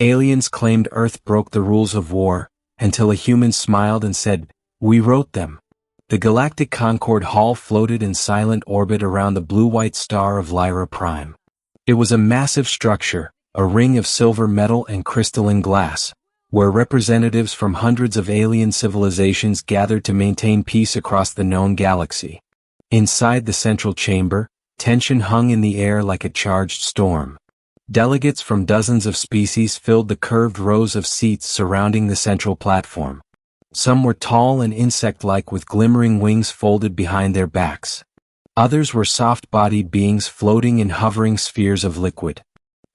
Aliens claimed Earth broke the rules of war, until a human smiled and said, "We wrote them." The Galactic Concord Hall floated in silent orbit around the blue-white star of Lyra Prime. It was a massive structure, a ring of silver metal and crystalline glass, where representatives from hundreds of alien civilizations gathered to maintain peace across the known galaxy. Inside the central chamber, tension hung in the air like a charged storm. Delegates from dozens of species filled the curved rows of seats surrounding the central platform. Some were tall and insect-like with glimmering wings folded behind their backs. Others were soft-bodied beings floating in hovering spheres of liquid.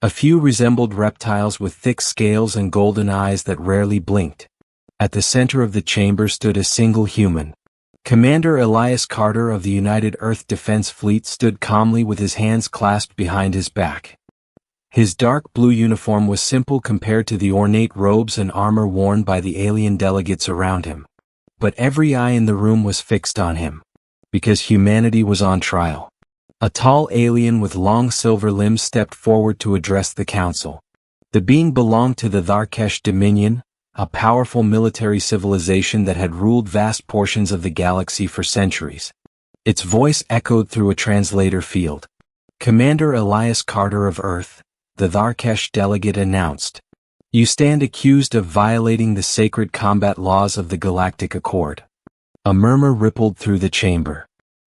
A few resembled reptiles with thick scales and golden eyes that rarely blinked. At the center of the chamber stood a single human. Commander Elias Carter of the United Earth Defense Fleet stood calmly with his hands clasped behind his back. His dark blue uniform was simple compared to the ornate robes and armor worn by the alien delegates around him. But every eye in the room was fixed on him. Because humanity was on trial. A tall alien with long silver limbs stepped forward to address the council. The being belonged to the Tharkesh Dominion, a powerful military civilization that had ruled vast portions of the galaxy for centuries. Its voice echoed through a translator field. Commander Elias Carter of Earth, the Tharkesh delegate announced, "You stand accused of violating the sacred combat laws of the Galactic Accord." A murmur rippled through the chamber.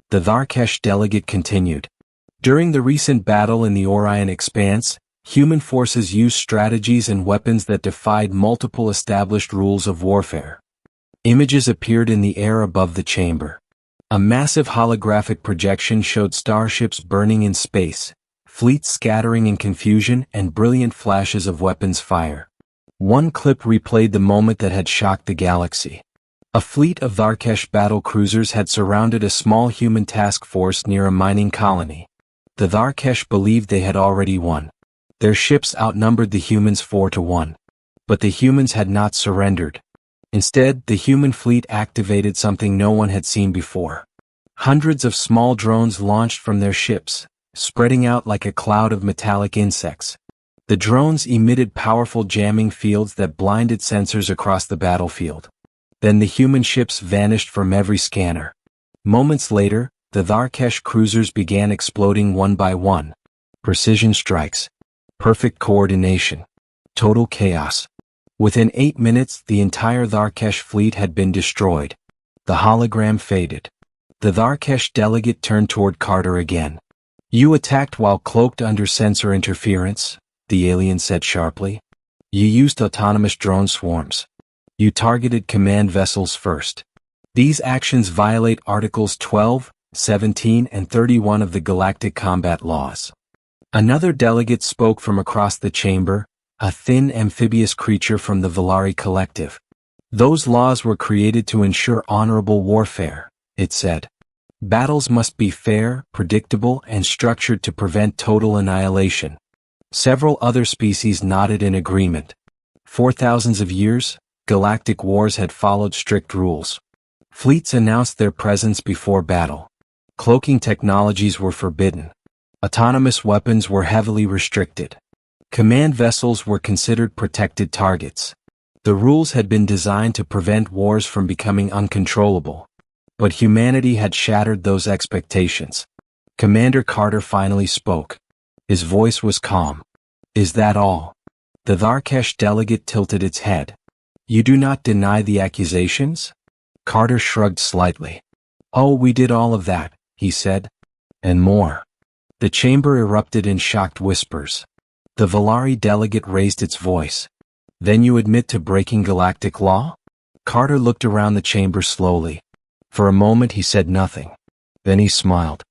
The Tharkesh delegate continued. "During the recent battle in the Orion Expanse, human forces used strategies and weapons that defied multiple established rules of warfare." Images appeared in the air above the chamber. A massive holographic projection showed starships burning in space, fleets scattering in confusion, and brilliant flashes of weapons fire. One clip replayed the moment that had shocked the galaxy. A fleet of Tharkesh battle cruisers had surrounded a small human task force near a mining colony. The Tharkesh believed they had already won. Their ships outnumbered the humans 4-1. But the humans had not surrendered. Instead, the human fleet activated something no one had seen before. Hundreds of small drones launched from their ships, spreading out like a cloud of metallic insects. The drones emitted powerful jamming fields that blinded sensors across the battlefield. Then the human ships vanished from every scanner. Moments later, the Tharkesh cruisers began exploding one by one. Precision strikes. Perfect coordination. Total chaos. Within 8 minutes, the entire Tharkesh fleet had been destroyed. The hologram faded. The Tharkesh delegate turned toward Carter again. "You attacked while cloaked under sensor interference," the alien said sharply. "You used autonomous drone swarms. You targeted command vessels first. These actions violate Articles 12, 17, and 31 of the Galactic Combat Laws." Another delegate spoke from across the chamber, a thin amphibious creature from the Valari Collective. "Those laws were created to ensure honorable warfare," it said. "Battles must be fair, predictable, and structured to prevent total annihilation." Several other species nodded in agreement. For thousands of years, galactic wars had followed strict rules. Fleets announced their presence before battle. Cloaking technologies were forbidden. Autonomous weapons were heavily restricted. Command vessels were considered protected targets. The rules had been designed to prevent wars from becoming uncontrollable. But humanity had shattered those expectations. Commander Carter finally spoke. His voice was calm. "Is that all?" The Tharkesh delegate tilted its head. "You do not deny the accusations?" Carter shrugged slightly. "Oh, we did all of that," he said. "And more." The chamber erupted in shocked whispers. The Valari delegate raised its voice. "Then you admit to breaking galactic law?" Carter looked around the chamber slowly. For a moment he said nothing. Then he smiled.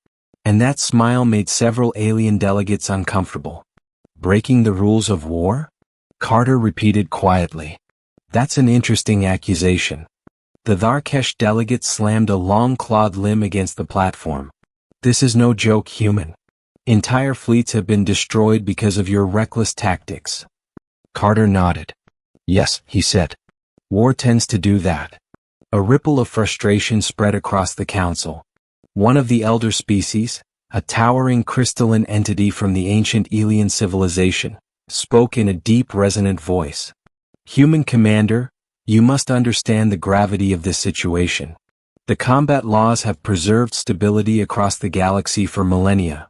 And that smile made several alien delegates uncomfortable. "Breaking the rules of war?" Carter repeated quietly. "That's an interesting accusation." The Tharkesh delegate slammed a long clawed limb against the platform. "This is no joke, human. Entire fleets have been destroyed because of your reckless tactics." Carter nodded. "Yes," he said. "War tends to do that." A ripple of frustration spread across the council. One of the elder species, a towering crystalline entity from the ancient alien civilization, spoke in a deep resonant voice. Human commander, you must understand the gravity of this situation. The combat laws have preserved stability across the galaxy for millennia.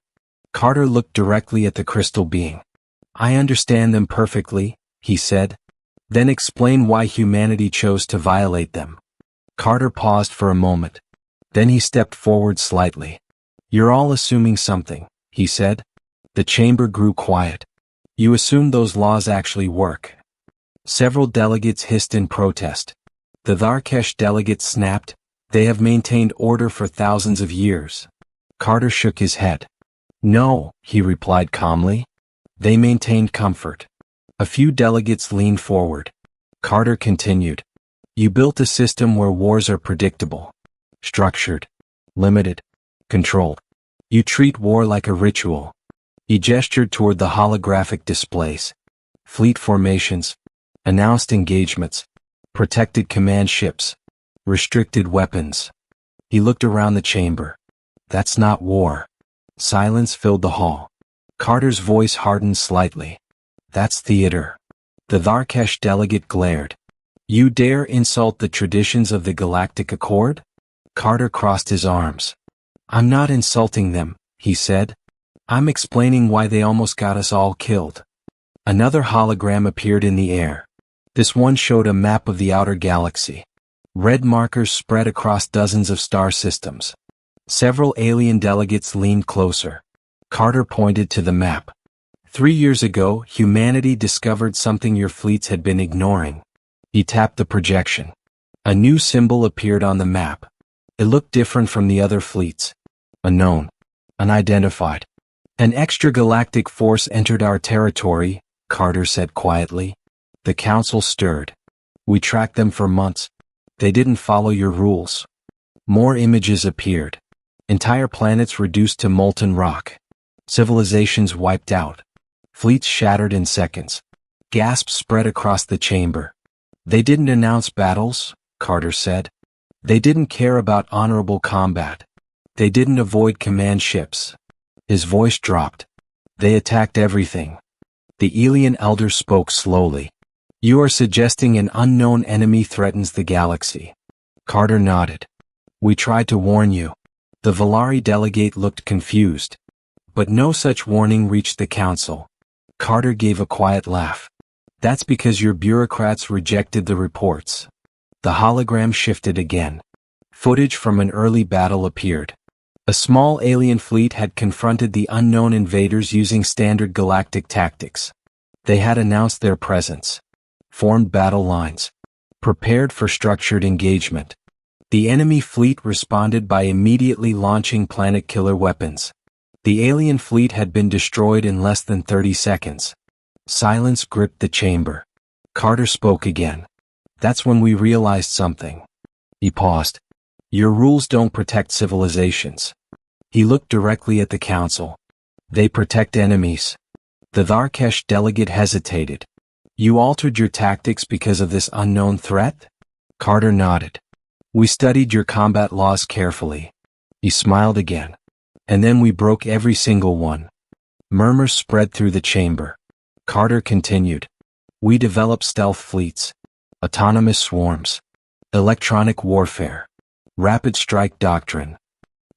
Carter looked directly at the crystal being. I understand them perfectly, he said. Then explain why humanity chose to violate them. Carter paused for a moment. Then he stepped forward slightly. You're all assuming something, he said. The chamber grew quiet. You assume those laws actually work. Several delegates hissed in protest. The Tharkesh delegate snapped. They have maintained order for thousands of years. Carter shook his head. No, he replied calmly. They maintained comfort. A few delegates leaned forward. Carter continued. You built a system where wars are predictable, structured, limited, controlled. You treat war like a ritual. He gestured toward the holographic displays. Fleet formations, announced engagements, protected command ships, restricted weapons. He looked around the chamber. That's not war. Silence filled the hall. Carter's voice hardened slightly. That's theater. The Tharkesh delegate glared. You dare insult the traditions of the Galactic Accord? Carter crossed his arms. I'm not insulting them, he said. I'm explaining why they almost got us all killed. Another hologram appeared in the air. This one showed a map of the outer galaxy. Red markers spread across dozens of star systems. Several alien delegates leaned closer. Carter pointed to the map. 3 years ago, humanity discovered something your fleets had been ignoring. He tapped the projection. A new symbol appeared on the map. It looked different from the other fleets. Unknown. Unidentified. An extragalactic force entered our territory, Carter said quietly. The council stirred. We tracked them for months. They didn't follow your rules. More images appeared. Entire planets reduced to molten rock. Civilizations wiped out. Fleets shattered in seconds. Gasps spread across the chamber. They didn't announce battles, Carter said. They didn't care about honorable combat. They didn't avoid command ships. His voice dropped. They attacked everything. The alien elder spoke slowly. You are suggesting an unknown enemy threatens the galaxy. Carter nodded. We tried to warn you. The Valari delegate looked confused. But no such warning reached the council. Carter gave a quiet laugh. That's because your bureaucrats rejected the reports. The hologram shifted again. Footage from an early battle appeared. A small alien fleet had confronted the unknown invaders using standard galactic tactics. They had announced their presence. Formed battle lines. Prepared for structured engagement. The enemy fleet responded by immediately launching planet-killer weapons. The alien fleet had been destroyed in less than 30 seconds. Silence gripped the chamber. Carter spoke again. That's when we realized something. He paused. Your rules don't protect civilizations. He looked directly at the council. They protect enemies. The Tharkesh delegate hesitated. You altered your tactics because of this unknown threat? Carter nodded. We studied your combat laws carefully. He smiled again. And then we broke every single one. Murmurs spread through the chamber. Carter continued. We developed stealth fleets. Autonomous swarms. Electronic warfare. Rapid strike doctrine.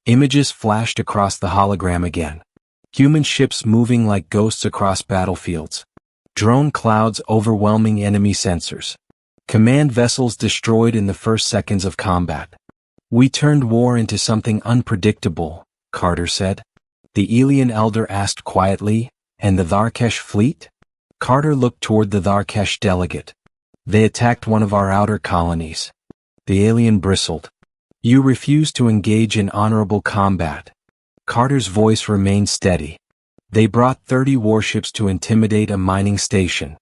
Images flashed across the hologram again. Human ships moving like ghosts across battlefields. Drone clouds overwhelming enemy sensors. Command vessels destroyed in the first seconds of combat. We turned war into something unpredictable, Carter said. The alien elder asked quietly, and the Tharkesh fleet? Carter looked toward the Tharkesh delegate. They attacked one of our outer colonies. The alien bristled. You refused to engage in honorable combat. Carter's voice remained steady. They brought 30 warships to intimidate a mining station.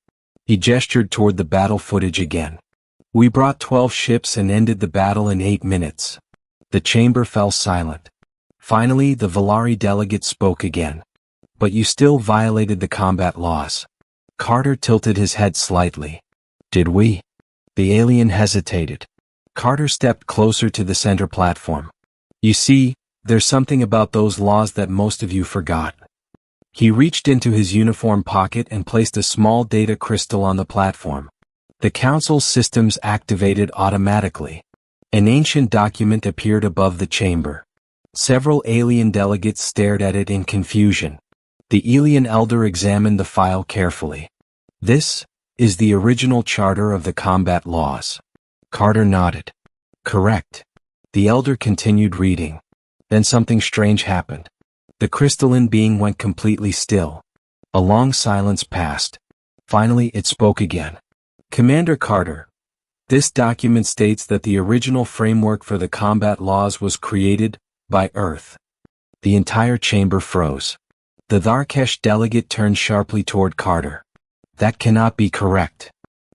He gestured toward the battle footage again. We brought 12 ships and ended the battle in 8 minutes. The chamber fell silent. Finally, the Valari delegate spoke again. But you still violated the combat laws. Carter tilted his head slightly. Did we? The alien hesitated. Carter stepped closer to the center platform. You see, there's something about those laws that most of you forgot. He reached into his uniform pocket and placed a small data crystal on the platform. The council's systems activated automatically. An ancient document appeared above the chamber. Several alien delegates stared at it in confusion. The alien elder examined the file carefully. This is the original charter of the combat laws. Carter nodded. Correct. The elder continued reading. Then something strange happened. The crystalline being went completely still. A long silence passed. Finally, it spoke again. Commander Carter, this document states that the original framework for the combat laws was created by Earth. The entire chamber froze. The Tharkesh delegate turned sharply toward Carter. That cannot be correct.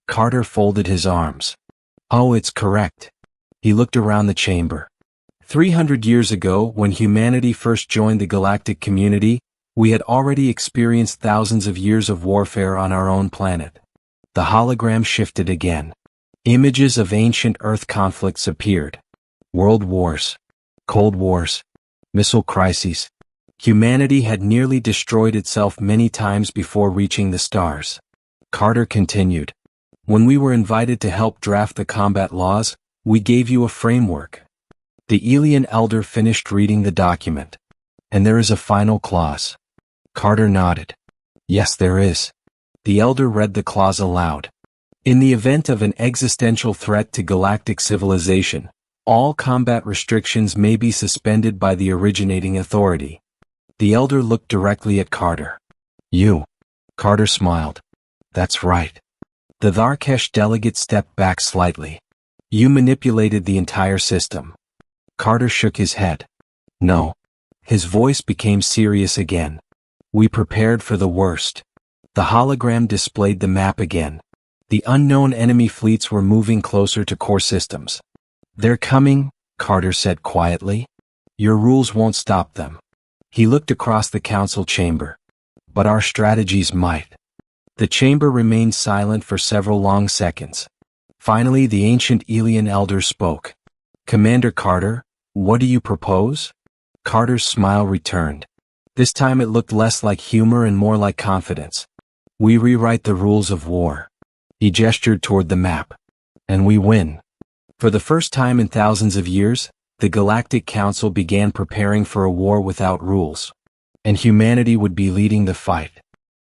Carter folded his arms. Oh, it's correct. He looked around the chamber. 300 years ago, when humanity first joined the galactic community, we had already experienced thousands of years of warfare on our own planet. The hologram shifted again. Images of ancient Earth conflicts appeared. World wars, Cold Wars, missile crises. Humanity had nearly destroyed itself many times before reaching the stars. Carter continued. When we were invited to help draft the combat laws, we gave you a framework. The alien elder finished reading the document. And there is a final clause. Carter nodded. Yes, there is. The elder read the clause aloud. In the event of an existential threat to galactic civilization, all combat restrictions may be suspended by the originating authority. The elder looked directly at Carter. You. Carter smiled. That's right. The Tharkesh delegate stepped back slightly. You manipulated the entire system. Carter shook his head. No. His voice became serious again. We prepared for the worst. The hologram displayed the map again. The unknown enemy fleets were moving closer to core systems. They're coming, Carter said quietly. Your rules won't stop them. He looked across the council chamber. But our strategies might. The chamber remained silent for several long seconds. Finally, the ancient alien elder spoke. Commander Carter, what do you propose? Carter's smile returned. This time it looked less like humor and more like confidence. We rewrite the rules of war. He gestured toward the map. And we win. For the first time in thousands of years, the Galactic Council began preparing for a war without rules. And humanity would be leading the fight.